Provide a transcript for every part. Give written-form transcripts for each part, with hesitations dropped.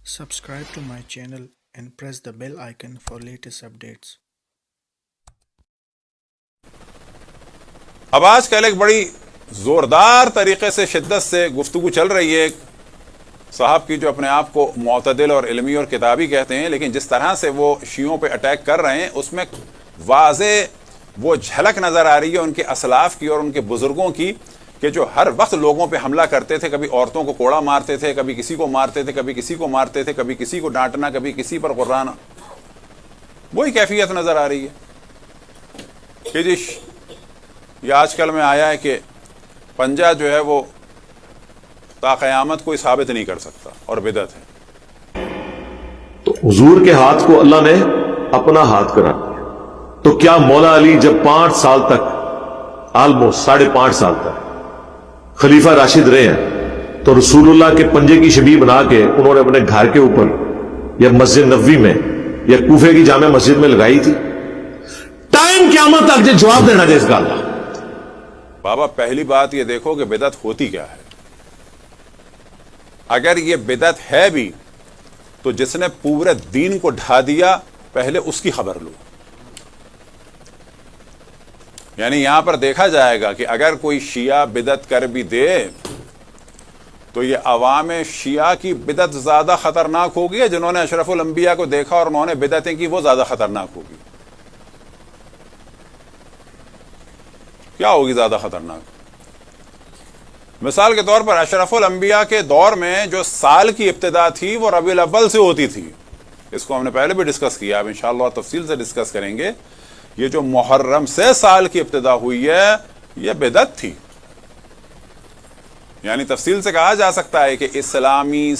Subscribe to my channel and press the bell icon for latest updates. اب آج کل ایک بڑی زوردار طریقے سے شدت سے گفتگو چل رہی ہے ایک صاحب کی جو اپنے آپ کو معتدل اور علمی اور کتابی کہتے ہیں، لیکن جس طرح سے وہ شیعوں پہ اٹیک کر رہے ہیں اس میں واضح وہ جھلک نظر آ رہی ہے ان کے اسلاف کی اور ان کے بزرگوں کی، کہ جو ہر وقت لوگوں پہ حملہ کرتے تھے، کبھی عورتوں کو کوڑا مارتے تھے، کبھی کسی کو مارتے تھے، کبھی کسی کو مارتے تھے، کبھی کسی کو ڈانٹنا، کبھی کسی پر غرانا، وہی کیفیت نظر آ رہی ہے کہ جی یہ آج کل میں آیا ہے کہ پنجہ جو ہے وہ تا قیامت کوئی ثابت نہیں کر سکتا اور بدعت ہے۔ تو حضور کے ہاتھ کو اللہ نے اپنا ہاتھ کرا دیا، تو کیا مولا علی جب 5 سال تک آلموسٹ 5.5 سال تک خلیفہ راشد رہے ہیں تو رسول اللہ کے پنجے کی شبیہ بنا کے انہوں نے اپنے گھر کے اوپر یا مسجد نبوی میں یا کوفے کی جامع مسجد میں لگائی تھی؟ ٹائم قیامت تک جو جواب دینا دے اس گل کا۔ بابا پہلی بات یہ دیکھو کہ بدعت ہوتی کیا ہے۔ اگر یہ بدعت ہے بھی تو جس نے پورے دین کو ڈھا دیا پہلے اس کی خبر لو۔ یعنی یہاں پر دیکھا جائے گا کہ اگر کوئی شیعہ بدعت کر بھی دے تو یہ عوام شیعہ کی بدعت زیادہ خطرناک ہوگی، یا جنہوں نے اشرف الانبیاء کو دیکھا اور انہوں نے بدعتیں کی وہ زیادہ خطرناک ہوگی؟ کیا ہوگی زیادہ خطرناک؟ مثال کے طور پر اشرف الانبیاء کے دور میں جو سال کی ابتدا تھی وہ ربیع الاول سے ہوتی تھی، اس کو ہم نے پہلے بھی ڈسکس کیا، اب انشاءاللہ تفصیل سے ڈسکس کریں گے۔ یہ جو محرم سے سال کی ابتدا ہوئی ہے یہ بدعت تھی، یعنی تفصیل سے کہا جا سکتا ہے کہ اسلامی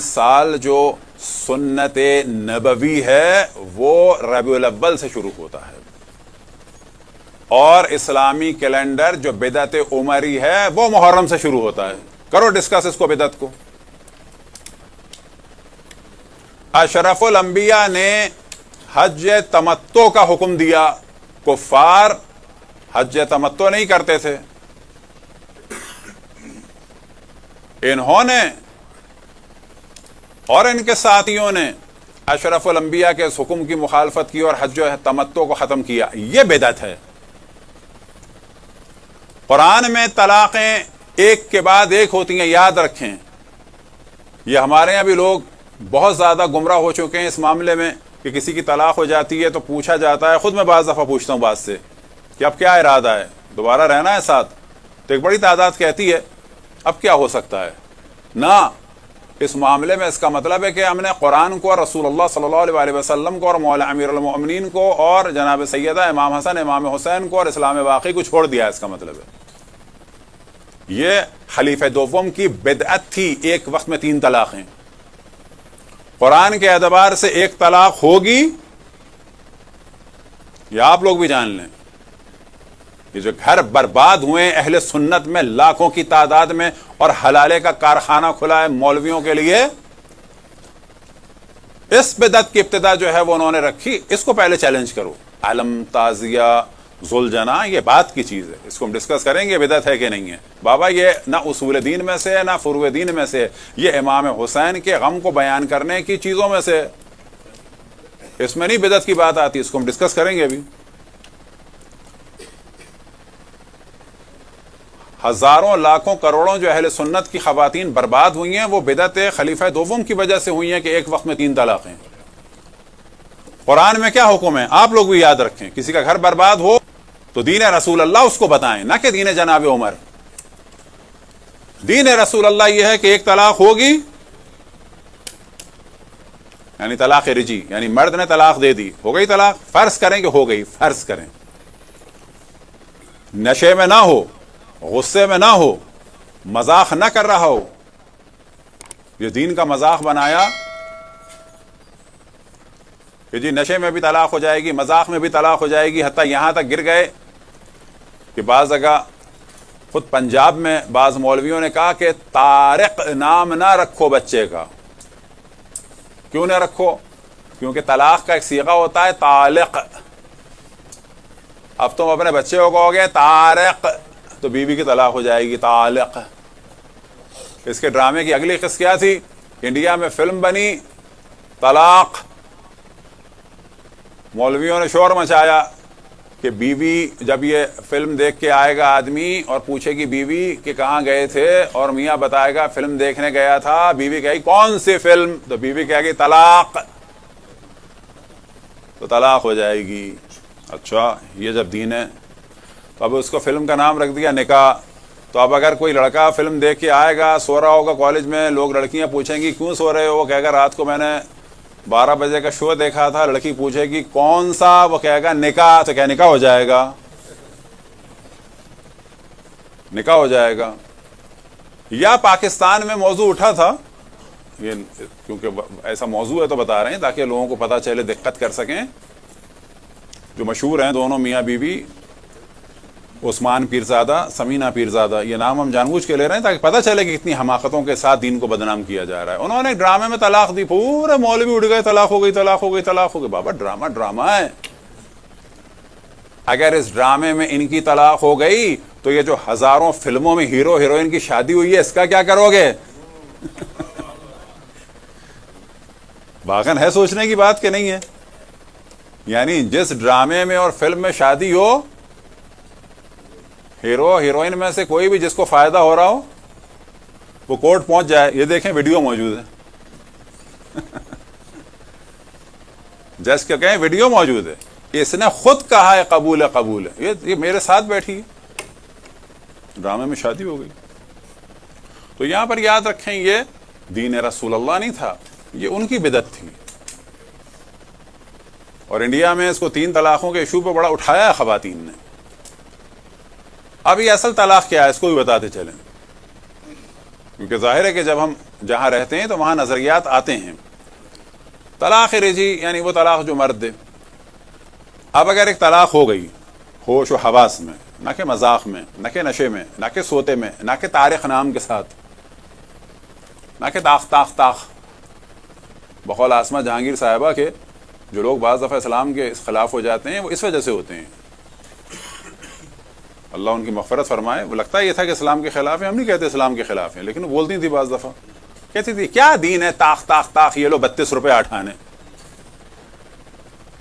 سال جو سنت نبوی ہے وہ ربیع الاول سے شروع ہوتا ہے، اور اسلامی کیلنڈر جو بدعت عمری ہے وہ محرم سے شروع ہوتا ہے۔ کرو ڈسکس اس کو، بدعت کو۔ اشرف الانبیاء نے حج تمتع کا حکم دیا، کفار حج تمتع نہیں کرتے تھے، انہوں نے اور ان کے ساتھیوں نے اشرف الانبیاء کے اس حکم کی مخالفت کی اور حج تمتع کو ختم کیا، یہ بدعت ہے۔ قرآن میں طلاقیں ایک کے بعد ایک ہوتی ہیں، یاد رکھیں۔ یہ ہمارے یہاں بھی لوگ بہت زیادہ گمراہ ہو چکے ہیں اس معاملے میں کہ کسی کی طلاق ہو جاتی ہے تو پوچھا جاتا ہے، خود میں بعض دفعہ پوچھتا ہوں بات سے کہ اب کیا ارادہ ہے، دوبارہ رہنا ہے ساتھ؟ تو ایک بڑی تعداد کہتی ہے اب کیا ہو سکتا ہے۔ نہ، اس معاملے میں اس کا مطلب ہے کہ ہم نے قرآن کو اور رسول اللہ صلی اللہ علیہ وسلم کو اور مولا امیر المؤمنین کو اور جناب سیدہ امام حسن امام حسین کو اور اسلام باقی کو چھوڑ دیا، اس کا مطلب ہے۔ یہ خلیفہ دوم کی بدعت تھی، ایک وقت میں 3 طلاقیں۔ قرآن کے اعتبار سے ایک طلاق ہوگی، یہ آپ لوگ بھی جان لیں، یہ جو گھر برباد ہوئے اہل سنت میں لاکھوں کی تعداد میں، اور حلالے کا کارخانہ کھلا ہے مولویوں کے لیے، اس بدعت کی ابتدا جو ہے وہ انہوں نے رکھی، اس کو پہلے چیلنج کرو۔ علم، تعزیہ، ذوالجناح، یہ بات کی چیز ہے، اس کو ہم ڈسکس کریں گے بدعت ہے کہ نہیں ہے۔ بابا یہ نہ اصول دین میں سے ہے نہ فروع دین میں سے، یہ امام حسین کے غم کو بیان کرنے کی چیزوں میں سے، اس میں نہیں بدعت کی بات آتی، اس کو ہم ڈسکس کریں گے ابھی۔ ہزاروں لاکھوں کروڑوں جو اہل سنت کی خواتین برباد ہوئی ہیں وہ بدعت خلیفہ دوم کی وجہ سے ہوئی ہیں کہ ایک وقت میں 3 طلاقیں۔ قرآن میں کیا حکم ہے آپ لوگ بھی یاد رکھیں، کسی کا گھر برباد ہو تو دین رسول اللہ اس کو بتائیں، نہ کہ دین جناب عمر۔ دین رسول اللہ یہ ہے کہ ایک طلاق ہوگی، یعنی طلاق رجی، یعنی مرد نے طلاق دے دی، ہو گئی طلاق، فرض کریں کہ ہو گئی، فرض کریں، نشے میں نہ ہو، غصے میں نہ ہو، مذاق نہ کر رہا ہو، یہ دین کا مذاق بنایا کہ جی نشے میں بھی طلاق ہو جائے گی، مذاق میں بھی طلاق ہو جائے گی، حتیٰ یہاں تک گر گئے کہ بعض جگہ خود پنجاب میں بعض مولویوں نے کہا کہ طارق نام نہ رکھو بچے کا۔ کیوں نہ رکھو؟ کیونکہ طلاق کا ایک صیغہ ہوتا ہے طالق، اب تم اپنے بچے کو کہو گے طارق تو بیوی کی طلاق ہو جائے گی، طالق۔ اس کے ڈرامے کی اگلی قسط کیا تھی؟ انڈیا میں فلم بنی طلاق. مولویوں نے شور مچایا کہ بیوی جب یہ فلم دیکھ کے آئے گا آدمی اور پوچھے گی بیوی کہ کہاں گئے تھے، اور میاں بتائے گا فلم دیکھنے گیا تھا، بیوی کہے گی کون سی فلم؟ تو بیوی کہے گی طلاق، تو طلاق ہو جائے گی. اچھا یہ جب دین ہے تو اب اس کو فلم کا نام رکھ دیا نکاح. تو اب اگر کوئی لڑکا فلم دیکھ کے آئے گا، سو رہا ہوگا کالج میں، لوگ لڑکیاں پوچھیں گی کیوں سو رہے ہو، وہ کہے گا رات کو میں نے 12 بجے کا شو دیکھا تھا. لڑکی پوچھے گی کون سا، وہ کہے گا نکاح، تو کیا نکاح ہو جائے گا؟ نکاح ہو جائے گا. یا پاکستان میں موضوع اٹھا تھا، یہ کیونکہ ایسا موضوع ہے تو بتا رہے ہیں تاکہ لوگوں کو پتہ چلے، دقت کر سکیں. جو مشہور ہیں دونوں میاں بیوی، عثمان پیرزادہ، سمینہ پیرزادہ، یہ نام ہم جان بوجھ کے لے رہے ہیں تاکہ پتہ چلے کہ کتنی حماقتوں کے ساتھ دین کو بدنام کیا جا رہا ہے. انہوں نے ڈرامے میں طلاق دی، پورے مولوی اٹھ گئے، طلاق ہو گئی، طلاق ہو گئی، طلاق ہو گئی. بابا ڈرامہ ڈرامہ ہے. اگر اس ڈرامے میں ان کی طلاق ہو گئی تو یہ جو ہزاروں فلموں میں ہیرو ہیروئن کی شادی ہوئی ہے، اس کا کیا کرو گے؟ واقعاً ہے سوچنے کی بات کہ نہیں ہے؟ یعنی جس ڈرامے میں اور فلم میں شادی ہو، ہیرو ہیروئن میں سے کوئی بھی جس کو فائدہ ہو رہا ہو وہ کورٹ پہنچ جائے. یہ دیکھیں ویڈیو موجود ہے. جج کیا کہیں ویڈیو موجود ہے، اس نے خود کہا ہے قبول ہے، قبول ہے. یہ میرے ساتھ بیٹھی ہے، ڈرامے میں شادی ہو گئی. تو یہاں پر یاد رکھیں یہ دین رسول اللہ نہیں تھا، یہ ان کی بدعت تھی. اور انڈیا میں اس کو 3 طلاقوں کے ایشو پہ بڑا اٹھایا ہے خواتین نے. اب یہ اصل طلاق کیا ہے اس کو بھی بتاتے چلیں، کیونکہ ظاہر ہے کہ جب ہم جہاں رہتے ہیں تو وہاں نظریات آتے ہیں. طلاق رجی یعنی وہ طلاق جو مرد دے. اب اگر ایک طلاق ہو گئی ہوش و حواس میں، نہ کہ مذاق میں، نہ کہ نشے میں، نہ کہ سوتے میں، نہ کہ طارق نام کے ساتھ، نہ کہ طاق طاق طاق، بقول آسمہ جہانگیر صاحبہ کے جو لوگ بعض دفعہ اسلام کے خلاف ہو جاتے ہیں وہ اس وجہ سے ہوتے ہیں. اللہ ان کی مغفرت فرمائے. وہ لگتا یہ تھا کہ اسلام کے خلاف ہیں، ہم نہیں کہتے اسلام کے خلاف ہیں، لیکن وہ بولتی تھی بعض دفعہ، کہتی تھی کیا دین ہے، طاق طاق طاق، یہ لو 32 روپے 8 آنے.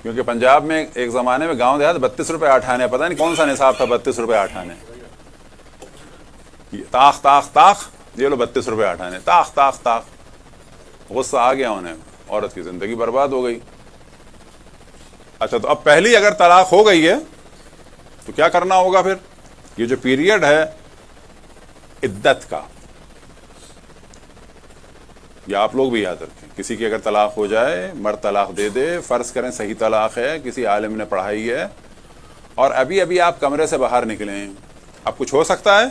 کیونکہ پنجاب میں ایک زمانے میں گاؤں دیہات 32 روپے 8 آنے، پتہ نہیں کون سا نصاب تھا 32 روپے 8 آنے. طاق طاق طاق، یہ لو 32 روپے 8 آنے، طاق طاق طاق. غصہ آ گیا انہیں، عورت کی زندگی برباد ہو گئی. اچھا تو اب پہلی اگر طلاق ہو گئی ہے تو کیا کرنا ہوگا پھر؟ یہ جو پیریڈ ہے عدت کا، یہ آپ لوگ بھی یاد رکھیں. کسی کی اگر طلاق ہو جائے، مرد طلاق دے دے، فرض کریں صحیح طلاق ہے، کسی عالم نے پڑھائی ہے، اور ابھی ابھی آپ کمرے سے باہر نکلیں، اب کچھ ہو سکتا ہے.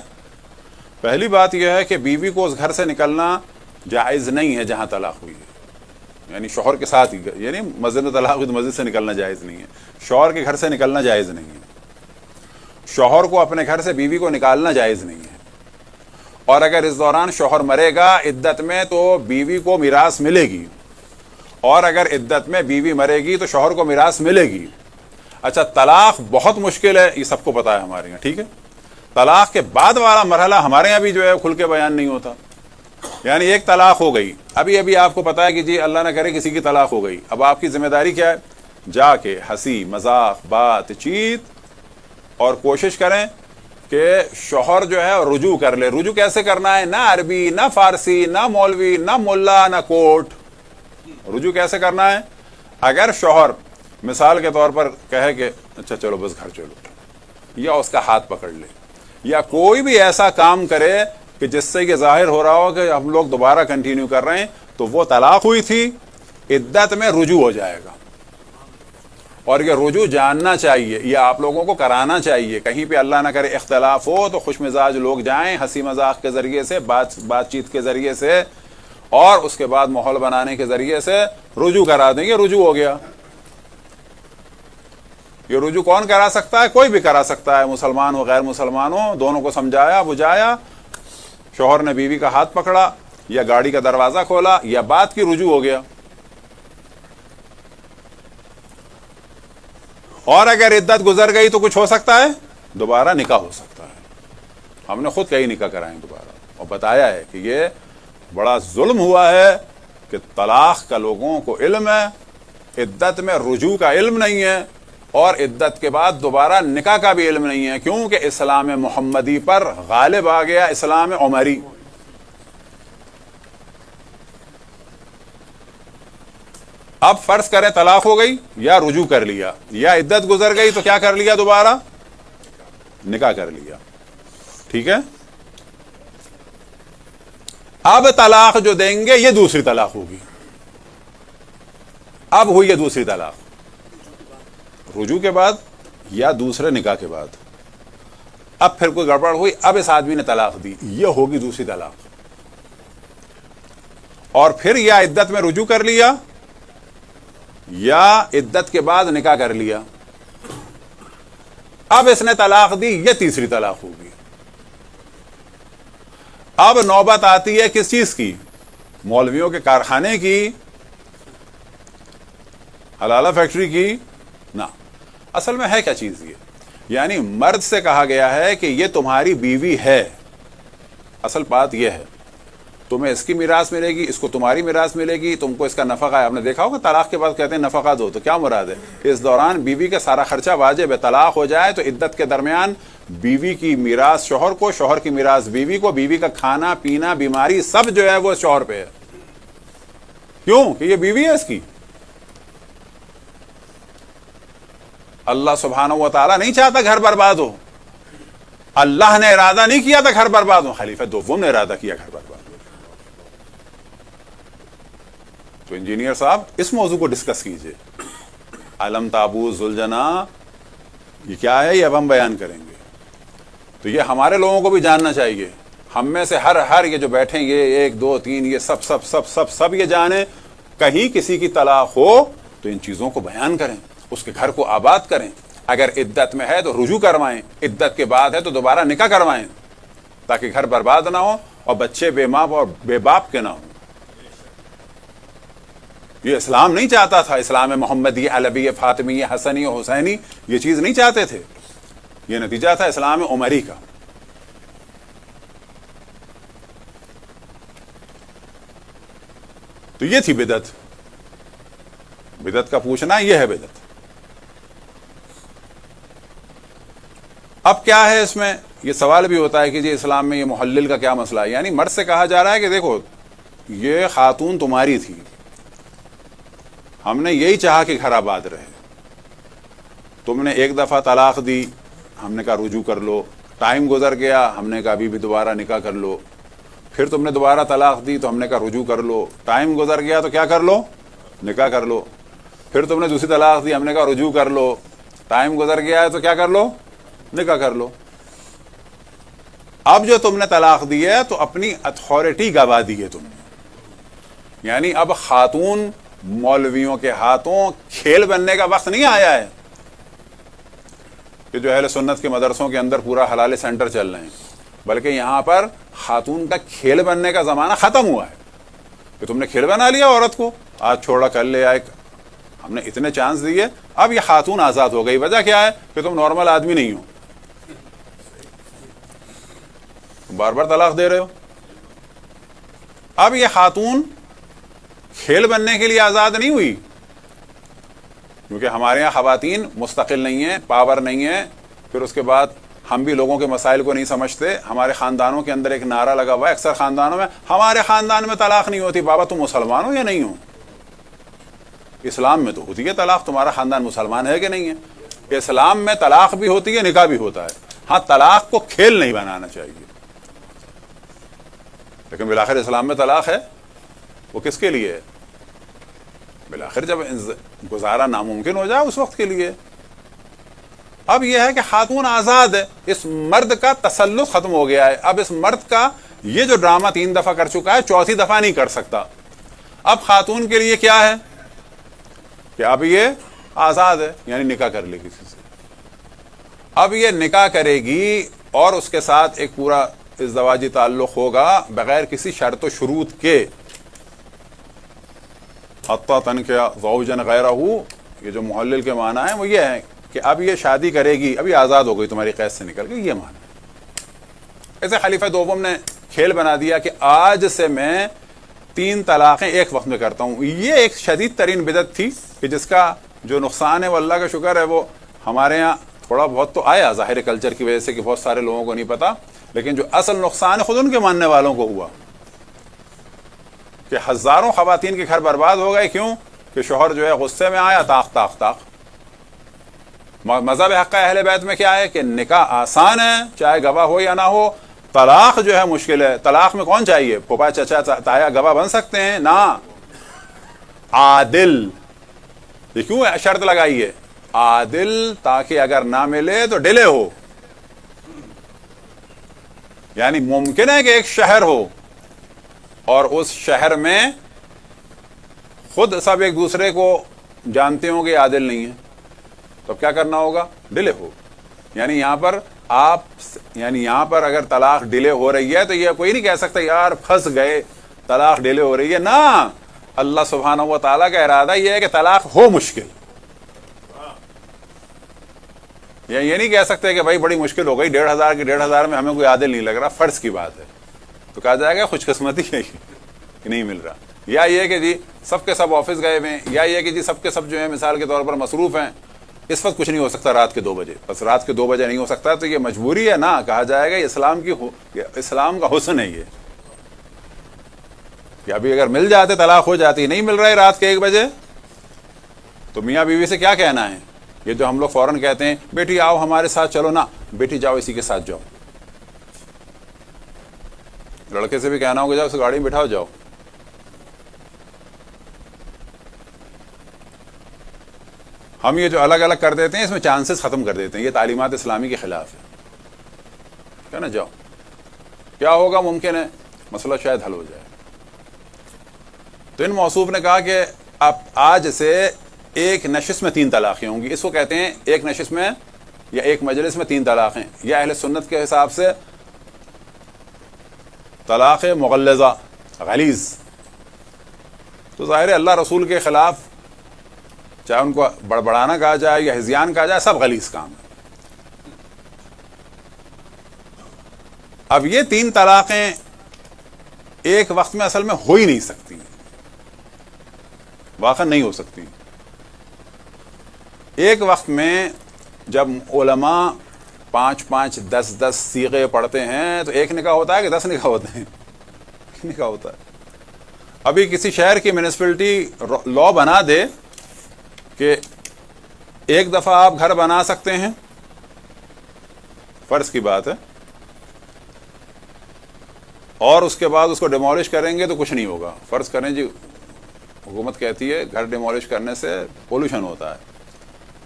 پہلی بات یہ ہے کہ بیوی کو اس گھر سے نکلنا جائز نہیں ہے جہاں طلاق ہوئی ہے. یعنی شوہر کے ساتھ ہی، یعنی مسجد میں طلاق ہوئی تو مسجد سے نکلنا جائز نہیں ہے، شوہر کے گھر سے نکلنا جائز نہیں ہے. شوہر کو اپنے گھر سے بیوی کو نکالنا جائز نہیں ہے. اور اگر اس دوران شوہر مرے گا عدت میں تو بیوی کو میراث ملے گی، اور اگر عدت میں بیوی مرے گی تو شوہر کو میراث ملے گی. اچھا طلاق بہت مشکل ہے، یہ سب کو پتا ہے ہمارے یہاں، ٹھیک ہے. طلاق کے بعد والا مرحلہ ہمارے یہاں بھی جو ہے کھل کے بیان نہیں ہوتا. یعنی ایک طلاق ہو گئی، ابھی ابھی آپ کو پتا ہے کہ جی اللہ نہ کرے کسی کی طلاق ہو گئی، اب آپ کی ذمہ داری کیا ہے؟ جا کے ہنسی مذاق بات چیت اور کوشش کریں کہ شوہر جو ہے رجوع کر لے. رجوع کیسے کرنا ہے؟ نہ عربی، نہ فارسی، نہ مولوی، نہ ملا، نہ کوٹ. رجوع کیسے کرنا ہے؟ اگر شوہر مثال کے طور پر کہے کہ اچھا چلو بس گھر چلو، یا اس کا ہاتھ پکڑ لے، یا کوئی بھی ایسا کام کرے کہ جس سے یہ ظاہر ہو رہا ہو کہ ہم لوگ دوبارہ کنٹینیو کر رہے ہیں، تو وہ طلاق ہوئی تھی، عدت میں رجوع ہو جائے گا. اور یہ رجوع جاننا چاہیے، یہ آپ لوگوں کو کرانا چاہیے. کہیں پہ اللہ نہ کرے اختلاف ہو تو خوش مزاج لوگ جائیں، ہنسی مذاق کے ذریعے سے، بات چیت کے ذریعے سے، اور اس کے بعد ماحول بنانے کے ذریعے سے رجوع کرا دیں. یہ رجوع ہو گیا. یہ رجوع کون کرا سکتا ہے؟ کوئی بھی کرا سکتا ہے، مسلمان ہو غیر مسلمان ہو. دونوں کو سمجھایا بجھایا، شوہر نے بیوی کا ہاتھ پکڑا یا گاڑی کا دروازہ کھولا یا بات کی، رجوع ہو گیا. اور اگر عدت گزر گئی تو کچھ ہو سکتا ہے، دوبارہ نکاح ہو سکتا ہے. ہم نے خود کئی نکاح کرائے دوبارہ. اور بتایا ہے کہ یہ بڑا ظلم ہوا ہے کہ طلاق کا لوگوں کو علم ہے، عدت میں رجوع کا علم نہیں ہے، اور عدت کے بعد دوبارہ نکاح کا بھی علم نہیں ہے، کیونکہ اسلام محمدی پر غالب آ گیا اسلام عمری۔ اب فرض کریں طلاق ہو گئی یا رجوع کر لیا یا عدت گزر گئی تو کیا کر لیا؟ دوبارہ نکاح کر لیا، ٹھیک ہے؟ اب طلاق جو دیں گے یہ دوسری طلاق ہوگی۔ اب ہوئی ہے دوسری طلاق رجوع کے بعد یا دوسرے نکاح کے بعد۔ اب پھر کوئی گڑبڑ ہوئی، اب اس آدمی نے طلاق دی، یہ ہوگی دوسری طلاق۔ اور پھر یا عدت میں رجوع کر لیا یا عدت کے بعد نکاح کر لیا، اب اس نے طلاق دی، یہ تیسری طلاق ہوگی۔ اب نوبت آتی ہے کس چیز کی؟ مولویوں کے کارخانے کی، حلالہ فیکٹری کی؟ نہ، اصل میں ہے کیا چیز یہ؟ یعنی مرد سے کہا گیا ہے کہ یہ تمہاری بیوی ہے، اصل بات یہ ہے، تمہیں اس کی میراث ملے گی، اس کو تمہاری میراث ملے گی، تم کو اس کا نفقہ ہے۔ آپ نے دیکھا ہوگا طلاق کے بعد کہتے ہیں نفقہ دو، تو کیا مراد ہے؟ اس دوران بیوی کا سارا خرچہ واجب ہے۔ طلاق ہو جائے تو عدت کے درمیان بیوی کی میراث شوہر کو، شوہر کی میراث بیوی کو، بیوی کا کھانا پینا بیماری سب جو ہے وہ شوہر پہ ہے۔ کیوں؟ کہ یہ بیوی ہے اس کی۔ اللہ سبحانہ و تعالیٰ نہیں چاہتا گھر برباد ہو، اللہ نے ارادہ نہیں کیا تھا گھر برباد ہو، خلیفہ دوم نے ارادہ کیا گھر برباد ہو۔ تو انجینئر صاحب اس موضوع کو ڈسکس کیجئے، علم تابوت ذوالجنا یہ کیا ہے، یہ اب ہم بیان کریں گے۔ تو یہ ہمارے لوگوں کو بھی جاننا چاہیے، ہم میں سے ہر یہ جو بیٹھیں گے 1 2 3 یہ سب یہ جانیں، کہیں کسی کی طلاق ہو تو ان چیزوں کو بیان کریں، اس کے گھر کو آباد کریں۔ اگر عدت میں ہے تو رجوع کروائیں، عدت کے بعد ہے تو دوبارہ نکاح کروائیں، تاکہ گھر برباد نہ ہو اور بچے بے ماں اور بے باپ کے نہ ہوں۔ یہ اسلام نہیں چاہتا تھا، اسلام محمدی علوی فاطمی حسنی حسینی یہ چیز نہیں چاہتے تھے، یہ نتیجہ تھا اسلام عمری کا۔ تو یہ تھی بدعت، بدعت کا پوچھنا یہ ہے بدعت۔ اب کیا ہے اس میں؟ یہ سوال بھی ہوتا ہے کہ جی اسلام میں یہ محلل کا کیا مسئلہ ہے؟ یعنی مرد سے کہا جا رہا ہے کہ دیکھو یہ خاتون تمہاری تھی، ہم نے یہی چاہا کہ گھر آباد رہے، تم نے ایک دفعہ طلاق دی، ہم نے کہا رجوع کر لو، ٹائم گزر گیا، ہم نے کہا ابھی بھی دوبارہ نکاح کر لو، پھر تم نے دوبارہ طلاق دی تو ہم نے کہا رجوع کر لو، ٹائم گزر گیا تو کیا کر لو؟ نکاح کر لو، پھر تم نے دوسری طلاق دی، ہم نے کہا رجوع کر لو، ٹائم گزر گیا ہے تو کیا کر لو؟ نکاح کر لو۔ اب جو تم نے طلاق دی ہے تو اپنی اتھارٹی گوا دی ہے تم نے، یعنی اب خاتون مولویوں کے ہاتھوں کھیل بننے کا وقت نہیں آیا ہے کہ جو اہل سنت کے مدرسوں کے اندر پورا حلال سینٹر چل رہے ہیں، بلکہ یہاں پر خاتون کا کھیل بننے کا زمانہ ختم ہوا ہے کہ تم نے کھیل بنا لیا عورت کو، آج چھوڑا کر لے آئے، ہم نے اتنے چانس دیے، اب یہ خاتون آزاد ہو گئی۔ وجہ کیا ہے؟ کہ تم نارمل آدمی نہیں ہو، بار بار طلاق دے رہے ہو۔ اب یہ خاتون کھیل بننے کے لیے آزاد نہیں ہوئی، کیونکہ ہمارے یہاں خواتین مستقل نہیں ہیں، پاور نہیں ہے، پھر اس کے بعد ہم بھی لوگوں کے مسائل کو نہیں سمجھتے۔ ہمارے خاندانوں کے اندر ایک نعرہ لگا ہوا ہے، اکثر خاندانوں میں، ہمارے خاندان میں طلاق نہیں ہوتی۔ بابا تم مسلمان ہو یا نہیں ہو؟ اسلام میں تو ہوتی ہے طلاق، تمہارا خاندان مسلمان ہے کہ نہیں ہے؟ اسلام میں طلاق بھی ہوتی ہے، نکاح بھی ہوتا ہے۔ ہاں طلاق کو کھیل نہیں بنانا چاہیے، لیکن بالآخر اسلام میں طلاق ہے، وہ کس کے لیے ہے؟ بالآخر جب گزارا ناممکن ہو جائے اس وقت کے لیے۔ اب یہ ہے کہ خاتون آزاد ہے، اس مرد کا تسلط ختم ہو گیا ہے۔ اب اس مرد کا یہ جو ڈرامہ 3 دفعہ کر چکا ہے، 4تھی دفعہ نہیں کر سکتا۔ اب خاتون کے لیے کیا ہے کہ اب یہ آزاد ہے، یعنی نکاح کر لے کسی سے۔ اب یہ نکاح کرے گی اور اس کے ساتھ ایک پورا ازدواجی تعلق ہوگا بغیر کسی شرط و شروط کے۔ حتی تنکح زوجا غیرہ، یہ جو محلل کے معنی ہے وہ یہ ہے کہ اب یہ شادی کرے گی، ابھی آزاد ہو گئی تمہاری قید سے نکل گئی، یہ معنی۔ ایسے خلیفہ دوم نے کھیل بنا دیا کہ آج سے میں 3 طلاقیں ایک وقت میں کرتا ہوں. یہ ایک شدید ترین بدعت تھی کہ جس کا جو نقصان ہے وہ اللہ کا شکر ہے وہ ہمارے ہاں تھوڑا بہت تو آیا ظاہر کلچر کی وجہ سے کہ بہت سارے لوگوں کو نہیں پتا, لیکن جو اصل نقصان ہے خود ان کے ماننے والوں کو ہوا کہ ہزاروں خواتین کے گھر برباد ہو گئے. کیوں کہ شوہر جو ہے غصے میں آیا, طاق طاق طاق. مذہب حق اہل بیت میں کیا ہے کہ نکاح آسان ہے چاہے گواہ ہو یا نہ ہو, طلاق جو ہے مشکل ہے. طلاق میں کون چاہیے؟ پھوپھا چچا تایا گواہ بن سکتے ہیں نہ, عادل. یہ کیوں شرط لگائی ہے؟ عادل, تاکہ اگر نہ ملے تو ڈیلے ہو. یعنی ممکن ہے کہ ایک شہر ہو اور اس شہر میں خود سب ایک دوسرے کو جانتے ہوں گے عادل نہیں ہے, تو کیا کرنا ہوگا؟ ڈیلے ہو. یعنی یہاں پر اگر طلاق ڈیلے ہو رہی ہے تو یہ کوئی نہیں کہہ سکتا یار پھنس گئے طلاق ڈیلے ہو رہی ہے. نہ, اللہ سبحانہ و تعالیٰ کا ارادہ یہ ہے کہ طلاق ہو مشکل. یہ نہیں کہہ سکتے کہ بھائی بڑی مشکل ہو گئی 1,500 کے 1,500 میں ہمیں کوئی عادل نہیں لگ رہا, فرض کی بات ہے, تو کہا جائے گا خوش قسمتی ہے کہ نہیں مل رہا. یا یہ کہ جی سب کے سب آفس گئے ہوئے ہیں, یا یہ کہ جی سب کے سب جو ہیں مثال کے طور پر مصروف ہیں, اس وقت کچھ نہیں ہو سکتا رات کے 2 بجے, بس رات کے 2 بجے نہیں ہو سکتا تو یہ مجبوری ہے نہ, کہا جائے گا یہ اسلام کا حسن ہے یہ کہ ابھی اگر مل جاتے طلاق ہو جاتی, نہیں مل رہا ہے رات کے 1 بجے تو میاں بیوی سے کیا کہنا ہے؟ یہ جو ہم لوگ فوراً کہتے ہیں بیٹی آؤ ہمارے ساتھ چلو, نا بیٹی جاؤ اسی کے ساتھ جاؤ. لڑکے سے بھی کہنا ہوگا جاؤ اس گاڑی میں بٹھاؤ جاؤ. ہم یہ جو الگ الگ کر دیتے ہیں اس میں چانسز ختم کر دیتے ہیں, یہ تعلیمات اسلامی کے خلاف ہے. کیا نا جاؤ, کیا ہوگا؟ ممکن ہے مسئلہ شاید حل ہو جائے. تو ان موصوف نے کہا کہ اب آج سے ایک نشست میں 3 طلاقیں ہوں گی. اس کو کہتے ہیں ایک نشست میں یا ایک مجلس میں 3 طلاقیں. یا اہل سنت کے حساب سے طلاق مغلظہ, غلیظ. تو ظاہر ہے اللہ رسول کے خلاف, چاہے ان کو بڑبڑانا کہا جائے یا ہذیان کہا جائے, سب غلیظ کام ہے. اب یہ 3 طلاقیں ایک وقت میں اصل میں ہو ہی نہیں سکتی, واقع نہیں ہو سکتی. ایک وقت میں جب علماء 5 10 صیغے پڑھتے ہیں تو ایک نکاح ہوتا ہے کہ 10 نکاح ہوتے ہیں؟ نکاح ہوتا ہے. ابھی کسی شہر کی میونسپلٹی لا بنا دے کہ ایک دفعہ آپ گھر بنا سکتے ہیں, فرض کی بات ہے, اور اس کے بعد اس کو ڈیمولش کریں گے تو کچھ نہیں ہوگا. فرض کریں جی حکومت کہتی ہے گھر ڈیمولش کرنے سے پولوشن ہوتا ہے,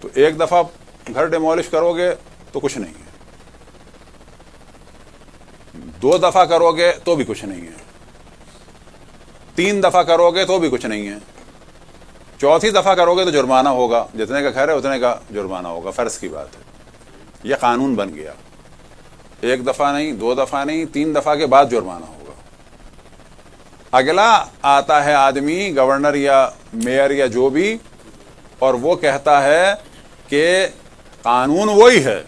تو ایک دفعہ گھر ڈیمولش کرو گے تو کچھ نہیں ہے, 2 دفعہ کرو گے تو بھی کچھ نہیں ہے, 3 دفعہ کرو گے تو بھی کچھ نہیں ہے, 4تھی دفعہ کرو گے تو جرمانہ ہوگا, جتنے کا گھر ہے اتنے کا جرمانہ ہوگا. فرض کی بات ہے, یہ قانون بن گیا. 1 دفعہ نہیں, 2 دفعہ نہیں, 3 دفعہ کے بعد جرمانہ ہوگا. اگلا آتا ہے آدمی گورنر یا میئر یا جو بھی, اور وہ کہتا ہے کہ قانون وہی ہے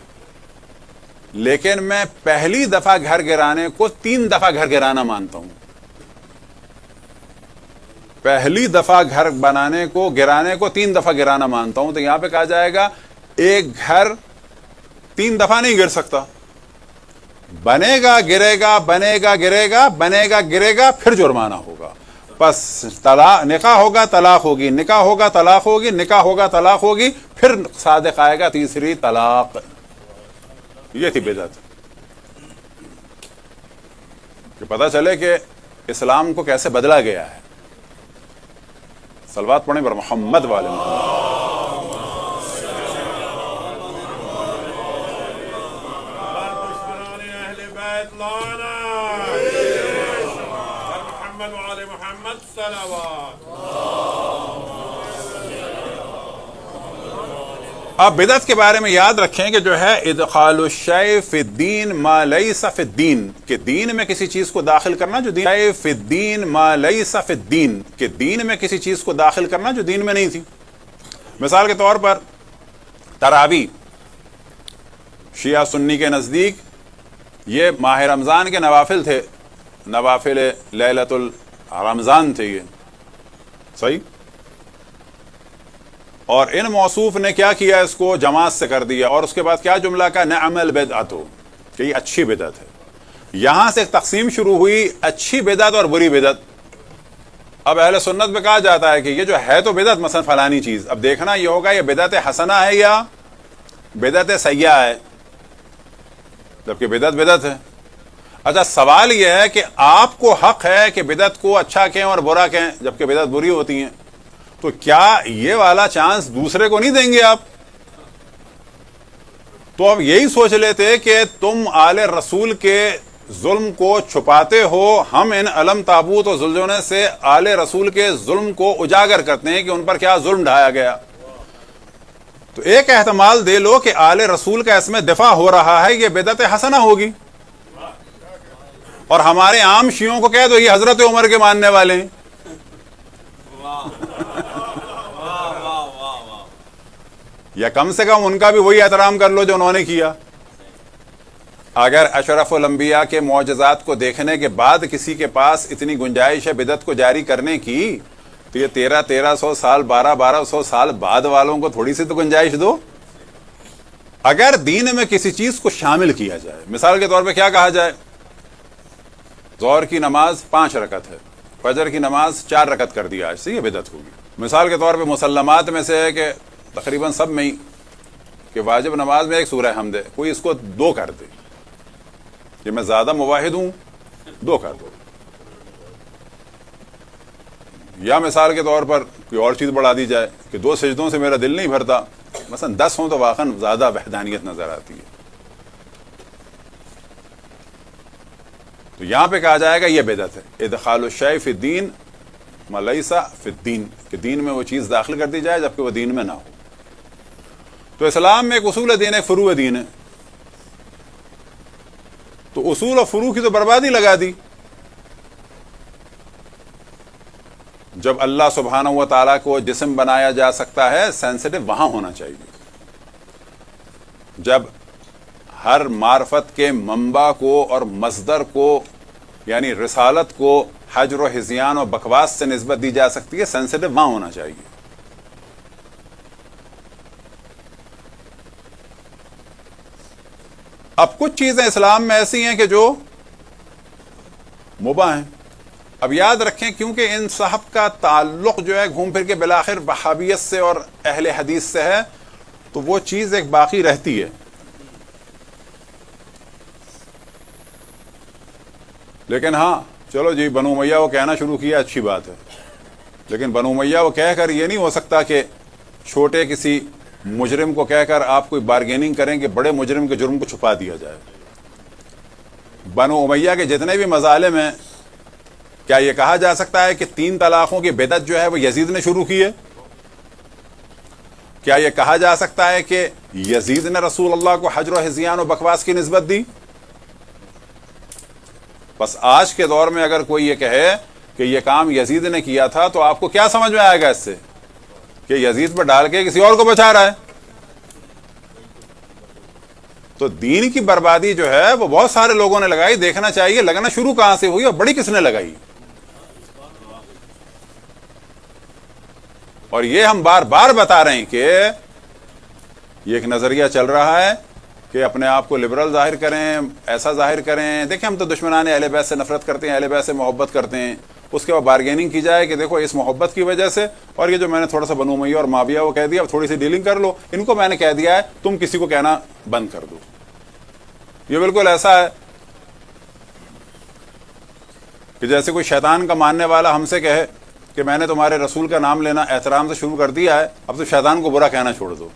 لیکن میں پہلی دفعہ گھر گرانے کو 3 دفعہ گھر گرانا مانتا ہوں. پہلی دفعہ گھر بنانے کو گرانے کو 3 دفعہ گرانا مانتا ہوں. تو یہاں پہ کہا جائے گا ایک گھر 3 دفعہ نہیں گر سکتا, بنے گا گرے گا, بنے گا گرے گا, بنے گا گرے گا, پھر جرمانہ ہوگا. بس نکاح ہوگا طلاق ہوگی, نکاح ہوگا طلاق ہوگی, نکاح ہوگا طلاق ہوگی, پھر صادق آئے گا 3ری طلاق. یہ تھی بدعت, کہ پتہ چلے کہ اسلام کو کیسے بدلا گیا ہے. صلوات پڑھیں پر محمد والے اب بدعت کے بارے میں یاد رکھیں کہ جو ہے ادخال الشیء فی الدین ما لیس فی الدین, کہ دین میں کسی چیز کو داخل کرنا جو دین فی الدین ما لیس فی الدین, کہ دین میں کسی چیز کو داخل کرنا جو دین میں نہیں تھی. مثال کے طور پر تراویح شیعہ سنی کے نزدیک یہ ماہ رمضان کے نوافل تھے, نوافل لیلۃ الرمضان تھے یہ، صحیح. اور ان موصوف نے کیا کیا، اس کو جماعت سے کر دیا، اور اس کے بعد کیا جملہ کا، نعم البدعۃ، کہ یہ اچھی بدعت ہے. یہاں سے ایک تقسیم شروع ہوئی، اچھی بدعت اور بری بدعت. اب اہل سنت میں کہا جاتا ہے کہ یہ جو ہے تو بدعت، مثلا فلانی چیز، اب دیکھنا یہ ہوگا یہ بدعت حسنہ ہے یا بدعت سیئہ ہے، جبکہ بدعت بدعت ہے. اچھا سوال یہ ہے کہ آپ کو حق ہے کہ بدعت کو اچھا کہیں اور برا کہیں، جبکہ بدعت بری ہوتی ہیں، تو کیا یہ والا چانس دوسرے کو نہیں دیں گے آپ؟ تو اب یہی سوچ لیتے کہ تم آل رسول کے ظلم کو چھپاتے ہو، ہم ان علم تابوت و زلزلے سے آل رسول کے ظلم کو اجاگر کرتے ہیں کہ ان پر کیا ظلم ڈھایا گیا. تو ایک احتمال دے لو کہ آل رسول کا اس میں دفاع ہو رہا ہے، یہ بدعت حسنہ ہوگی، اور ہمارے عام شیعوں کو کہہ دو یہ حضرت عمر کے ماننے والے ہیں. یا کم سے کم ان کا بھی وہی احترام کر لو جو انہوں نے کیا. اگر اشرف الانبیاء کے معجزات کو دیکھنے کے بعد کسی کے پاس اتنی گنجائش ہے بدعت کو جاری کرنے کی، تو یہ 1300 سال 1200 سال بعد والوں کو تھوڑی سی تو گنجائش دو. اگر دین میں کسی چیز کو شامل کیا جائے، مثال کے طور پہ کیا کہا جائے، ظہر کی نماز 5 رکعت ہے، فجر کی نماز 4 رکعت کر دیا، آج سے یہ بدعت ہوگی. مثال کے طور پہ مسلمات میں سے ہے کہ تقریباً سب میں ہی کہ واجب نماز میں ایک سورہ حمد ہے، کوئی اس کو 2 کر دے، کہ میں زیادہ موحد ہوں 2 کر دو. یا مثال کے طور پر کوئی اور چیز بڑھا دی جائے کہ 2 سجدوں سے میرا دل نہیں بھرتا، مثلا 10 ہوں تو واقعا زیادہ وحدانیت نظر آتی ہے. تو یہاں پہ کہا جائے گا یہ بدعت ہے، ادخال الشیء فی الدین ما لیس فی الدین، کہ دین میں وہ چیز داخل کر دی جائے جبکہ وہ دین میں نہ ہو. تو اسلام میں ایک اصول دین ہے، فروع دین ہے. تو اصول اور فروع کی تو بربادی لگا دی. جب اللہ سبحانہ و تعالیٰ کو جسم بنایا جا سکتا ہے، سینسٹیو وہاں ہونا چاہیے. جب ہر معرفت کے منبع کو اور مصدر کو یعنی رسالت کو حجر و ہذیان و بکواس سے نسبت دی جا سکتی ہے، سینسٹیو وہاں ہونا چاہیے. اب کچھ چیزیں اسلام میں ایسی ہیں کہ جو مباح ہیں. اب یاد رکھیں کیونکہ ان صاحب کا تعلق جو ہے گھوم پھر کے بالآخر وہابیت سے اور اہل حدیث سے ہے، تو وہ چیز ایک باقی رہتی ہے. لیکن ہاں چلو جی بنو امیہ وہ کہنا شروع کیا، اچھی بات ہے، لیکن بنو امیہ وہ کہہ کر یہ نہیں ہو سکتا کہ چھوٹے کسی مجرم کو کہہ کر آپ کوئی بارگیننگ کریں کہ بڑے مجرم کے جرم کو چھپا دیا جائے. بنو امیہ کے جتنے بھی مظالم ہیں، کیا یہ کہا جا سکتا ہے کہ 3 طلاقوں کی بدعت جو ہے وہ یزید نے شروع کی ہے؟ کیا یہ کہا جا سکتا ہے کہ یزید نے رسول اللہ کو حجر و ہذیان و بکواس کی نسبت دی؟ بس آج کے دور میں اگر کوئی یہ کہے کہ یہ کام یزید نے کیا تھا، تو آپ کو کیا سمجھ میں آئے گا اس سے؟ کہ یزید پر ڈال کے کسی اور کو بچا رہا ہے. تو دین کی بربادی جو ہے وہ بہت سارے لوگوں نے لگائی. دیکھنا چاہیے لگنا شروع کہاں سے ہوئی اور بڑی کس نے لگائی. اور یہ ہم بار بار بتا رہے ہیں کہ یہ ایک نظریہ چل رہا ہے کہ اپنے آپ کو لبرل ظاہر کریں، ایسا ظاہر کریں. دیکھیں ہم تو دشمنان اہل بیت سے نفرت کرتے ہیں، اہل بیت سے محبت کرتے ہیں. اس کے بعد بارگیننگ کی جائے کہ دیکھو اس محبت کی وجہ سے، اور یہ جو میں نے تھوڑا سا بنو امیہ اور معاویہ وہ کہہ دیا، اب تھوڑی سی ڈیلنگ کر لو، ان کو میں نے کہہ دیا ہے تم کسی کو کہنا بند کر دو. یہ بالکل ایسا ہے کہ جیسے کوئی شیطان کا ماننے والا ہم سے کہے کہ میں نے تمہارے رسول کا نام لینا احترام سے شروع کر دیا ہے، اب تو شیطان کو برا کہنا چھوڑ دو.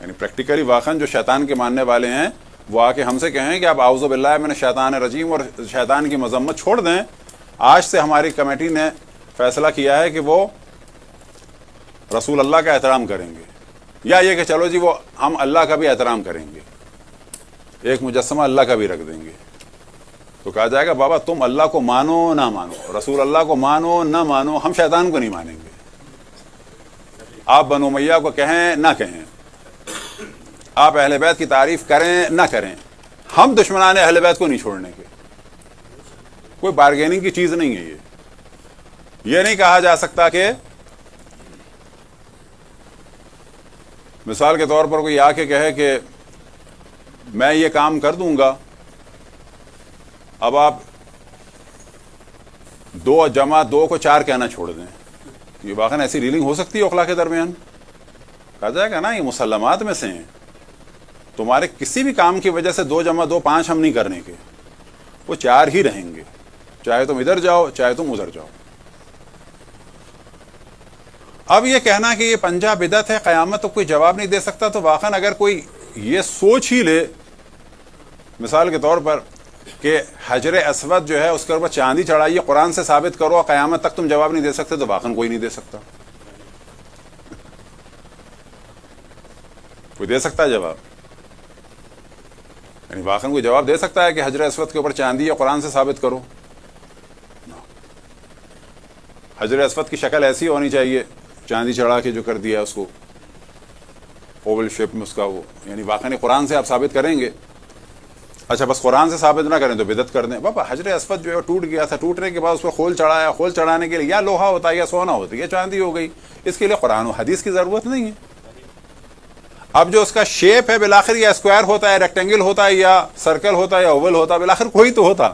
یعنی پریکٹیکلی واقعاً جو شیطان کے ماننے والے ہیں وہ آ کے ہم سے کہیں کہ آپ اعوذ باللہ من الشیطان الرجیم اور شیطان کی مذمت چھوڑ دیں. آج سے ہماری کمیٹی نے فیصلہ کیا ہے کہ وہ رسول اللہ کا احترام کریں گے، یا یہ کہ چلو جی وہ ہم اللہ کا بھی احترام کریں گے، ایک مجسمہ اللہ کا بھی رکھ دیں گے. تو کہا جائے گا بابا تم اللہ کو مانو نہ مانو، رسول اللہ کو مانو نہ مانو، ہم شیطان کو نہیں مانیں گے. آپ بنو امیہ کو کہیں نہ کہیں، آپ اہل بیت کی تعریف کریں نہ کریں، ہم دشمنان اہل بیت کو نہیں چھوڑنے کے. کوئی بارگیننگ کی چیز نہیں ہے. یہ نہیں کہا جا سکتا کہ مثال کے طور پر کوئی آ کے کہے کہ میں یہ کام کر دوں گا, اب آپ 2 جمع 2 کو 4 کہنا چھوڑ دیں. یہ واقعا ایسی ڈیلنگ ہو سکتی ہے اوقلا کے درمیان؟ کہا جائے گا نا یہ مسلمات میں سے ہیں, تمہارے کسی بھی کام کی وجہ سے 2 جمع 2 5 ہم نہیں کرنے کے, وہ 4 ہی رہیں گے, چاہے تم ادھر جاؤ چاہے تم ادھر جاؤ. اب یہ کہنا کہ یہ پنجہ بدعت ہے, قیامت تو کوئی جواب نہیں دے سکتا, تو واقعا اگر کوئی یہ سوچ ہی لے مثال کے طور پر کہ حجر اسود جو ہے اس کے اوپر چاندی چڑھائیے, قرآن سے ثابت کرو, قیامت تک تم جواب نہیں دے سکتے, تو واقعا کوئی نہیں دے سکتا. کوئی دے سکتا ہے جواب؟ یعنی واقعا کوئی جواب دے سکتا ہے کہ حجر اسود کے اوپر چاندی ہے, قرآن سے ثابت کرو؟ حجر اسود کی شکل ایسی ہونی چاہیے, چاندی چڑھا کے جو کر دیا اس کو اوول شیپ میں اس کا وہ, یعنی واقعی قرآن سے آپ ثابت کریں گے. اچھا بس قرآن سے ثابت نہ کریں تو بدعت کر دیں. بابا حجر اسود جو ہے ٹوٹ گیا تھا, ٹوٹنے کے بعد اس پر خول چڑھایا, خول چڑھانے کے لیے یا لوہا ہوتا ہے یا سونا ہوتا ہے یا چاندی ہو گئی, اس کے لیے قرآن و حدیث کی ضرورت نہیں ہے. اب جو اس کا شیپ ہے بالآخر یا اسکوائر ہوتا ہے, ریکٹینگل ہوتا ہے یا سرکل ہوتا ہے یا اوول ہوتا ہے, بالآخر کوئی تو ہوتا.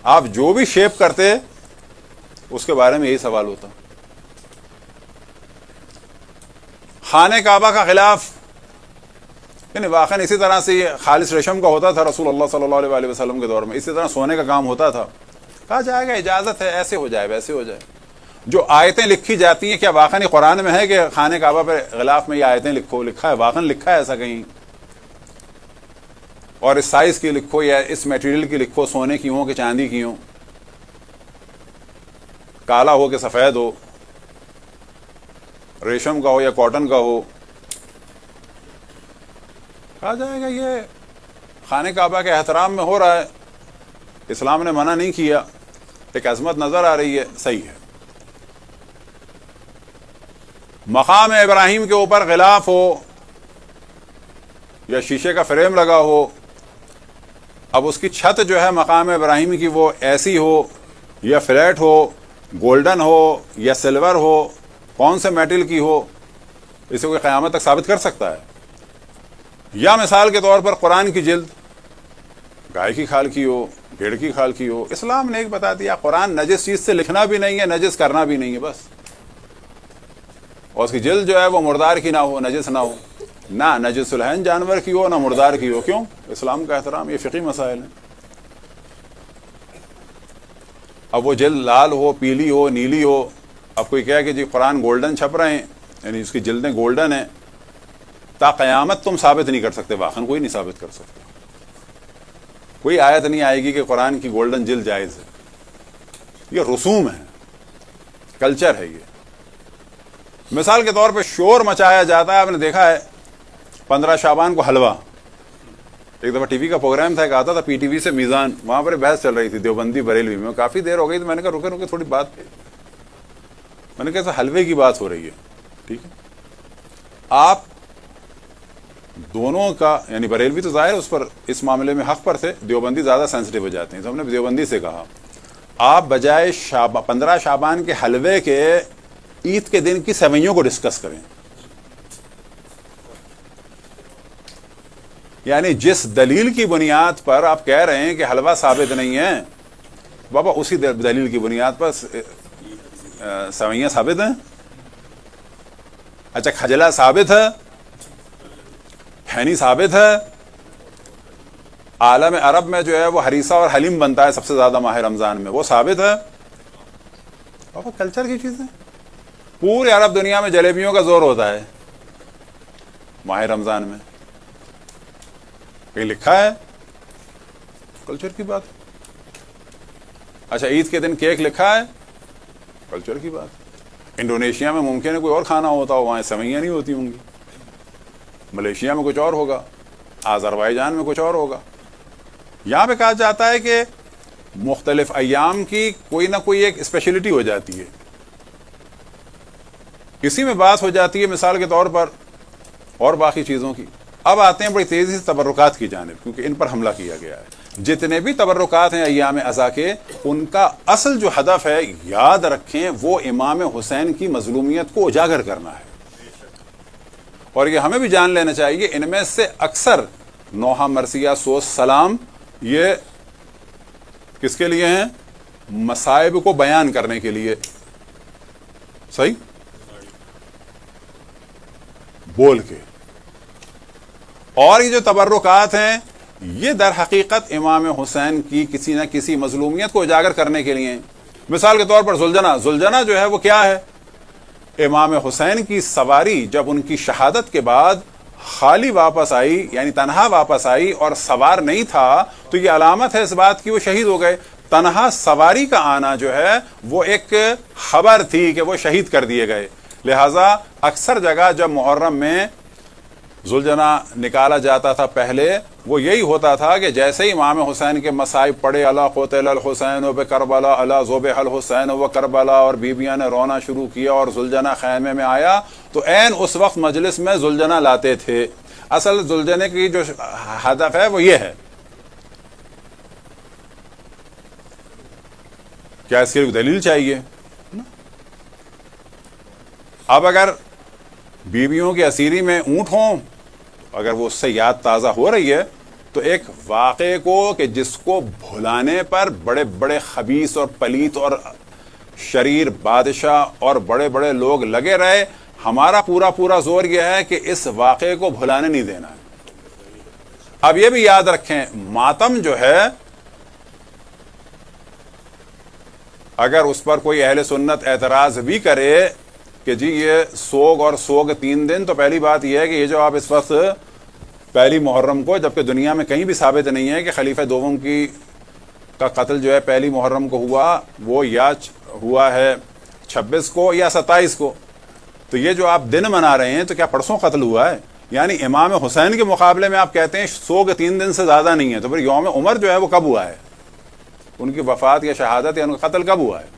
آپ جو بھی شیپ کرتے اس کے بارے میں یہی سوال ہوتا. خانہ کعبہ کا غلاف یعنی واقعا اسی طرح سے یہ خالص ریشم کا ہوتا تھا رسول اللہ صلی اللہ علیہ وسلم کے دور میں, اسی طرح سونے کا کام ہوتا تھا. کہا جائے گا اجازت ہے, ایسے ہو جائے ویسے ہو جائے. جو آیتیں لکھی جاتی ہیں کیا واقعا قرآن میں ہے کہ خانہ کعبہ پہ غلاف میں یہ آیتیں لکھو؟ لکھا ہے, واقعا لکھا ہے ایسا کہیں؟ اور اس سائز کی لکھو یا اس میٹیریل کی لکھو, سونے کی ہو کہ چاندی کی ہو, کالا ہو کہ سفید ہو, ریشم کا ہو یا کاٹن کا ہو. کہا جائے گا یہ خانہ کعبہ کے احترام میں ہو رہا ہے, اسلام نے منع نہیں کیا, ایک عظمت نظر آ رہی ہے, صحیح ہے. مقام ابراہیم کے اوپر غلاف ہو یا شیشے کا فریم لگا ہو, اب اس کی چھت جو ہے مقام ابراہیم کی وہ ایسی ہو یا فلیٹ ہو, گولڈن ہو یا سلور ہو, کون سے میٹل کی ہو, اسے کوئی قیامت تک ثابت کر سکتا ہے؟ یا مثال کے طور پر قرآن کی جلد گائے کی کھال کی ہو, بھیڑ کی کھال کی ہو, اسلام نے ایک بتا دیا قرآن نجس چیز سے لکھنا بھی نہیں ہے, نجس کرنا بھی نہیں ہے بس. اور اس کی جلد جو ہے وہ مردار کی نہ ہو, نجس نہ ہو, نہ نجس العین جانور کی ہو نہ مردار کی ہو. کیوں؟ اسلام کا احترام. یہ فقہی مسائل ہیں. اب وہ جلد لال ہو, پیلی ہو, نیلی ہو, اب کوئی کہا کہ جی قرآن گولڈن چھپ رہے ہیں, یعنی اس کی جلدیں گولڈن ہیں, تا قیامت تم ثابت نہیں کر سکتے, واقعا کوئی نہیں ثابت کر سکتے. کوئی آیت نہیں آئے گی کہ قرآن کی گولڈن جلد جائز ہے. یہ رسوم ہے, کلچر ہے. یہ مثال کے طور پہ شور مچایا جاتا ہے, آپ نے دیکھا ہے 15 شعبان کو حلوہ, ایک دفعہ ٹی وی کا پروگرام تھا, ایک آتا تھا پی ٹی وی سے میزان, وہاں پر بحث چل رہی تھی دیوبندی بریلوی میں, کافی دیر ہو گئی, تو میں نے کہا رکے تھوڑی بات, میں نے کہا حلوے کی بات ہو رہی ہے, ٹھیک ہے, آپ دونوں کا یعنی بریلوی تو ظاہر اس پر اس معاملے میں حق پر تھے, دیوبندی زیادہ سینسٹیو ہو جاتے ہیں, تو ہم نے دیوبندی سے کہا آپ بجائے 15 شعبان کے حلوے کے عید کے دن کی سوئیوں کو ڈسکس کریں. یعنی جس دلیل کی بنیاد پر آپ کہہ رہے ہیں کہ حلوہ ثابت نہیں ہے, بابا اسی دلیل کی بنیاد پر سوئیاں ثابت ہیں. اچھا کھجلا ثابت ہے, پھینی ثابت ہے, عالم عرب میں جو ہے وہ ہریسہ اور حلیم بنتا ہے سب سے زیادہ ماہ رمضان میں, وہ ثابت ہے. بابا کلچر کی چیزیں. پورے عرب دنیا میں جلیبیوں کا زور ہوتا ہے ماہ رمضان میں, کہیں لکھا ہے؟ کلچر کی بات. اچھا عید کے دن کیک لکھا ہے؟ کلچر کی بات. انڈونیشیا میں ممکن ہے کوئی اور کھانا ہوتا ہو, وہاں سوئیاں نہیں ہوتی ہوں گی. ملیشیا میں کچھ اور ہوگا, آذربائیجان میں کچھ اور ہوگا. یہاں پہ کہا جاتا ہے کہ مختلف ایام کی کوئی نہ کوئی ایک اسپیشلٹی ہو جاتی ہے, اسی میں بات ہو جاتی ہے مثال کے طور پر, اور باقی چیزوں کی. اب آتے ہیں بڑی تیزی سے تبرکات کی جانب، کیونکہ ان پر حملہ کیا گیا ہے۔ جتنے بھی تبرکات ہیں ایام ازا کے، ان کا اصل جو ہدف ہے، یاد رکھیں، وہ امام حسین کی مظلومیت کو اجاگر کرنا ہے۔ اور یہ ہمیں بھی جان لینا چاہیے، ان میں سے اکثر نوحہ مرثیہ سوز سلام یہ کس کے لیے ہیں؟ مصائب کو بیان کرنے کے لیے، صحیح بول کے۔ اور یہ جو تبرکات ہیں، یہ در حقیقت امام حسین کی کسی نہ کسی مظلومیت کو اجاگر کرنے کے لیے ہیں۔ مثال کے طور پر زلجنہ جو ہے وہ کیا ہے؟ امام حسین کی سواری جب ان کی شہادت کے بعد خالی واپس آئی، یعنی تنہا واپس آئی اور سوار نہیں تھا، تو یہ علامت ہے اس بات کی وہ شہید ہو گئے۔ تنہا سواری کا آنا جو ہے وہ ایک خبر تھی کہ وہ شہید کر دیے گئے۔ لہذا اکثر جگہ جب محرم میں زلجنہ نکالا جاتا تھا، پہلے وہ یہی ہوتا تھا کہ جیسے ہی امام حسین کے مصائب پڑے، اللہ قتل الحسین و بکربلا، اللہ ذبح الحسین و کربلا، اور بیویاں نے رونا شروع کیا اور زلجنہ خیمے میں آیا، تو عین اس وقت مجلس میں زلجنہ لاتے تھے۔ اصل زلجنہ کی جو ہدف ہے وہ یہ ہے۔ کیا اس کے لیے دلیل چاہیے؟ اب اگر بیویوں کی اسیری میں اونٹ ہوں، اگر وہ اس سے یاد تازہ ہو رہی ہے، تو ایک واقعے کو کہ جس کو بھلانے پر بڑے بڑے خبیث اور پلیت اور شریر بادشاہ اور بڑے بڑے لوگ لگے رہے، ہمارا پورا زور یہ ہے کہ اس واقعے کو بھلانے نہیں دینا ہے۔ اب یہ بھی یاد رکھیں، ماتم جو ہے، اگر اس پر کوئی اہل سنت اعتراض بھی کرے کہ جی یہ سوگ اور سوگ 3 دن، تو پہلی بات یہ ہے کہ یہ جو آپ اس وقت پہلی محرم کو، جبکہ دنیا میں کہیں بھی ثابت نہیں ہے کہ خلیفہ دوم کا قتل جو ہے پہلی محرم کو ہوا، وہ یا ہوا ہے 26 کو یا 27 کو، تو یہ جو آپ دن منا رہے ہیں تو کیا پرسوں قتل ہوا ہے؟ یعنی امام حسین کے مقابلے میں آپ کہتے ہیں سوگ 3 دن سے زیادہ نہیں ہے، تو پھر یوم عمر جو ہے وہ کب ہوا ہے؟ ان کی وفات یا شہادت یا ان کا قتل کب ہوا ہے؟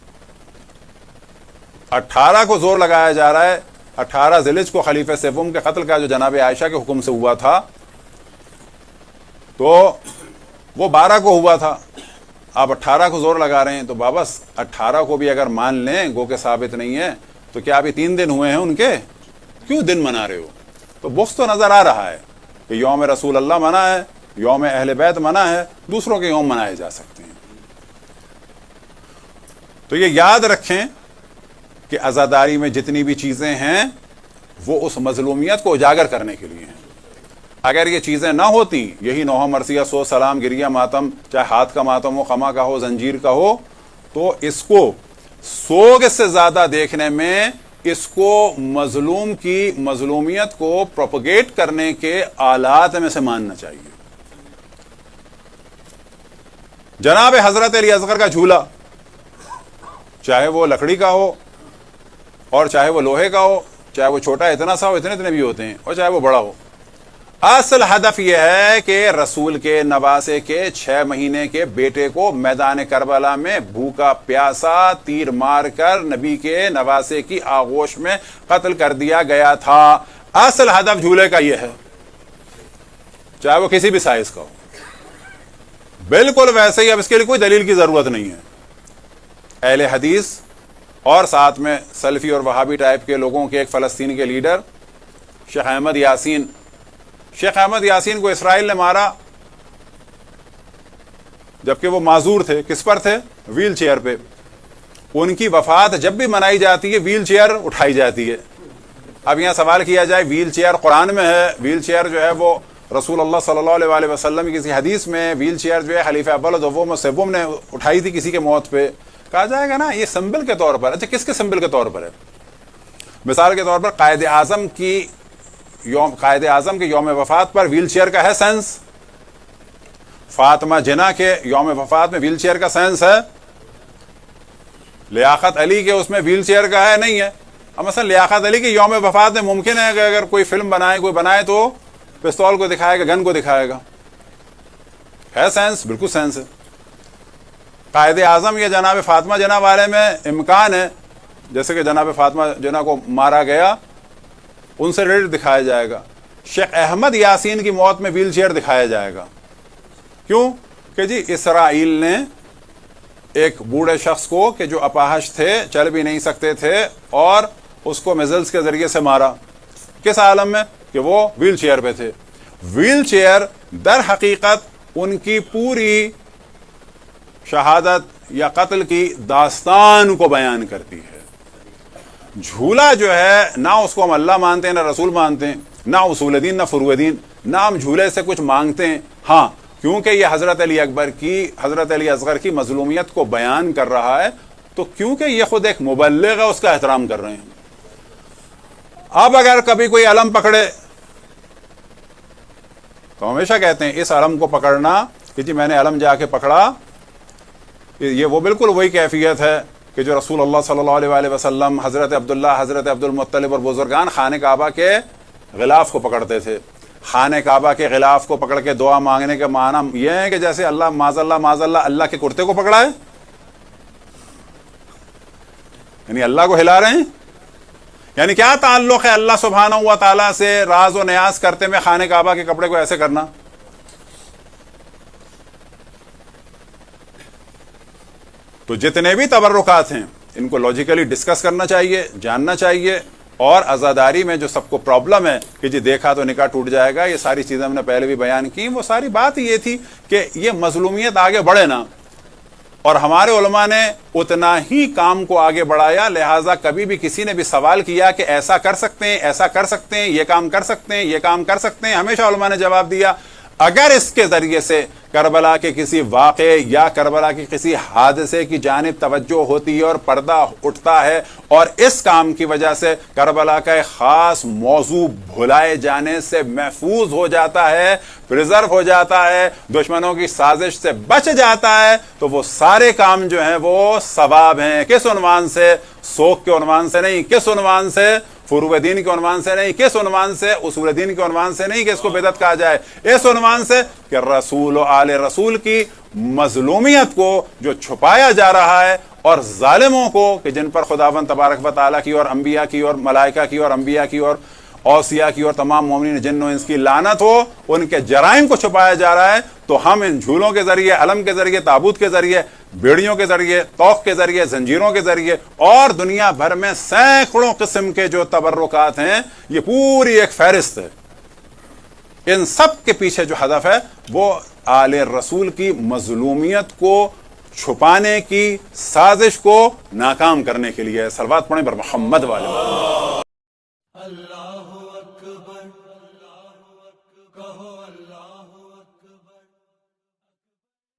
18 کو زور لگایا جا رہا ہے، 18 ذیلحجہ کو خلیفہ سوم کے قتل کا جو جناب عائشہ کے حکم سے ہوا تھا، تو وہ 12 کو ہوا تھا، آپ 18 کو زور لگا رہے ہیں، تو بابس 18 کو بھی اگر مان لیں گو کہ ثابت نہیں ہے، تو کیا ابھی 3 دن ہوئے ہیں ان کے؟ کیوں دن منا رہے ہو؟ تو بغض تو نظر آ رہا ہے کہ یوم رسول اللہ منع ہے، یوم اہل بیت منع ہے، دوسروں کے یوم منائے جا سکتے ہیں۔ تو یہ یاد رکھیں کہ عزاداری میں جتنی بھی چیزیں ہیں وہ اس مظلومیت کو اجاگر کرنے کے لیے ہیں۔ اگر یہ چیزیں نہ ہوتی، یہی نوحہ مرثیہ سوز سلام گریہ ماتم، چاہے ہاتھ کا ماتم ہو، خما کا ہو، زنجیر کا ہو، تو اس کو سوگ سے زیادہ دیکھنے میں اس کو مظلوم کی مظلومیت کو پروپگیٹ کرنے کے آلات میں سے ماننا چاہیے۔ جناب حضرت علی اصغر کا جھولا، چاہے وہ لکڑی کا ہو اور چاہے وہ لوہے کا ہو، چاہے وہ چھوٹا اتنا سا ہو، اتنے بھی ہوتے ہیں، اور چاہے وہ بڑا ہو، اصل ہدف یہ ہے کہ رسول کے نواسے کے 6 مہینے کے بیٹے کو میدان کربلا میں بھوکا پیاسا تیر مار کر نبی کے نواسے کی آغوش میں قتل کر دیا گیا تھا۔ اصل ہدف جھولے کا یہ ہے، چاہے وہ کسی بھی سائز کا ہو۔ بالکل ویسے ہی اب اس کے لیے کوئی دلیل کی ضرورت نہیں ہے۔ اہل حدیث اور ساتھ میں سلفی اور وہابی ٹائپ کے لوگوں کے ایک فلسطین کے لیڈر شیخ احمد یاسین کو اسرائیل نے مارا جبکہ وہ معذور تھے۔ کس پر تھے؟ ویل چیئر پہ۔ ان کی وفات جب بھی منائی جاتی ہے ویل چیئر اٹھائی جاتی ہے۔ اب یہاں سوال کیا جائے، ویل چیئر قرآن میں ہے، ویل چیئر جو ہے وہ رسول اللہ صلی اللہ علیہ وسلم کی کسی حدیث میں ویل چیئر جو ہے خلیفہ اول و دوم و سوم نے اٹھائی تھی کسی کے موت پہ، کہا جائے گا نا یہ سمبل کے طور پر۔ اچھا کس کے سمبل کے طور پر ہے؟ مثال کے طور پر قائد اعظم کے یوم وفات پر ویل چیئر کا ہے سینس؟ فاطمہ جناح کے یوم وفات میں ویل چیئر کا سینس ہے؟ لیاقت علی کے اس میں ویل چیئر کا ہے؟ نہیں ہے۔ اب مثلا لیاقت علی کے یوم وفات میں ممکن ہے کہ اگر کوئی فلم بنائے تو پستول کو دکھائے گا، گن کو دکھائے گا، ہے سینس؟ بالکل سینس ہے۔ قائد اعظم یا جناب فاطمہ جناح والے میں امکان ہے، جیسے کہ جناب فاطمہ جناح کو مارا گیا، ان سے ریلیٹڈ دکھایا جائے گا، شیخ احمد یاسین کی موت میں ویل چیئر دکھایا جائے گا. کیوں کہ جی اسرائیل نے ایک بوڑھے شخص کو کہ جو اپاہج تھے, چل بھی نہیں سکتے تھے, اور اس کو میزلز کے ذریعے سے مارا. کس عالم میں؟ کہ وہ ویل چیئر پہ تھے. ویل چیئر در حقیقت ان کی پوری شہادت یا قتل کی داستان کو بیان کرتی ہے. جھولا جو ہے نہ اس کو ہم اللہ مانتے ہیں نہ رسول مانتے ہیں, نہ اصول دین نہ فروع دین, نہ ہم جھولے سے کچھ مانگتے ہیں. ہاں کیونکہ یہ حضرت علی اکبر کی, حضرت علی اصغر کی مظلومیت کو بیان کر رہا ہے, تو کیونکہ یہ خود ایک مبلغ ہے اس کا احترام کر رہے ہیں. اب اگر کبھی کوئی علم پکڑے تو ہمیشہ کہتے ہیں اس علم کو پکڑنا کہ جی میں نے علم جا کے پکڑا, یہ وہ بالکل وہی کیفیت ہے کہ جو رسول اللہ صلی اللہ علیہ وآلہ وسلم, حضرت عبداللہ, حضرت عبد المطلب اور بزرگان خانہ کعبہ کے غلاف کو پکڑتے تھے. خانہ کعبہ کے غلاف کو پکڑ کے دعا مانگنے کا معنی یہ ہے کہ جیسے اللہ معاذ اللہ اللہ کے کرتے کو پکڑا ہے, یعنی اللہ کو ہلا رہے ہیں. یعنی کیا تعلق ہے اللہ سبحانہ و تعالیٰ سے راز و نیاز کرتے میں خانہ کعبہ کے کپڑے کو ایسے کرنا؟ تو جتنے بھی تبرکات ہیں ان کو لاجیکلی ڈسکس کرنا چاہیے, جاننا چاہیے. اور عزاداری میں جو سب کو پرابلم ہے کہ جی دیکھا تو نکاح ٹوٹ جائے گا, یہ ساری چیزیں ہم نے پہلے بھی بیان کی. وہ ساری بات یہ تھی کہ یہ مظلومیت آگے بڑھے نا, اور ہمارے علماء نے اتنا ہی کام کو آگے بڑھایا. لہٰذا کبھی بھی کسی نے بھی سوال کیا کہ ایسا کر سکتے ہیں, ایسا کر سکتے ہیں, یہ کام کر سکتے ہیں, یہ کام کر سکتے ہیں, ہمیشہ علماء نے جواب دیا اگر اس کے ذریعے سے کربلا کے کسی واقعے یا کربلا کے کسی حادثے کی جانب توجہ ہوتی ہے اور پردہ اٹھتا ہے, اور اس کام کی وجہ سے کربلا کا ایک خاص موضوع بھلائے جانے سے محفوظ ہو جاتا ہے, پریزرو ہو جاتا ہے, دشمنوں کی سازش سے بچ جاتا ہے, تو وہ سارے کام جو ہیں وہ ثواب ہیں. کس عنوان سے؟ سوک کے عنوان سے نہیں. کس عنوان سے؟ فروع دین کے عنوان سے نہیں. کس عنوان سے؟ اصول دین کے عنوان سے نہیں کہ اس کو بدعت کہا جائے. اس عنوان سے کہ رسول و آل رسول کی مظلومیت کو جو چھپایا جا رہا ہے, اور ظالموں کو کہ جن پر خداوند تبارک و تعالیٰ کی اور انبیاء کی اور ملائکہ کی اور انبیاء کی اور اوصیاء کی اور تمام مومنین جن و انس کی لعنت ہو, ان کے جرائم کو چھپایا جا رہا ہے. تو ہم ان جھولوں کے ذریعے, علم کے ذریعے, تابوت کے ذریعے, بیڑیوں کے ذریعے, توق کے ذریعے, زنجیروں کے ذریعے, اور دنیا بھر میں سینکڑوں قسم کے جو تبرکات ہیں, یہ پوری ایک فہرست ہے. ان سب کے پیچھے جو ہدف ہے وہ آل رسول کی مظلومیت کو چھپانے کی سازش کو ناکام کرنے کے لیے. صلوات پڑھیں بر محمد والے.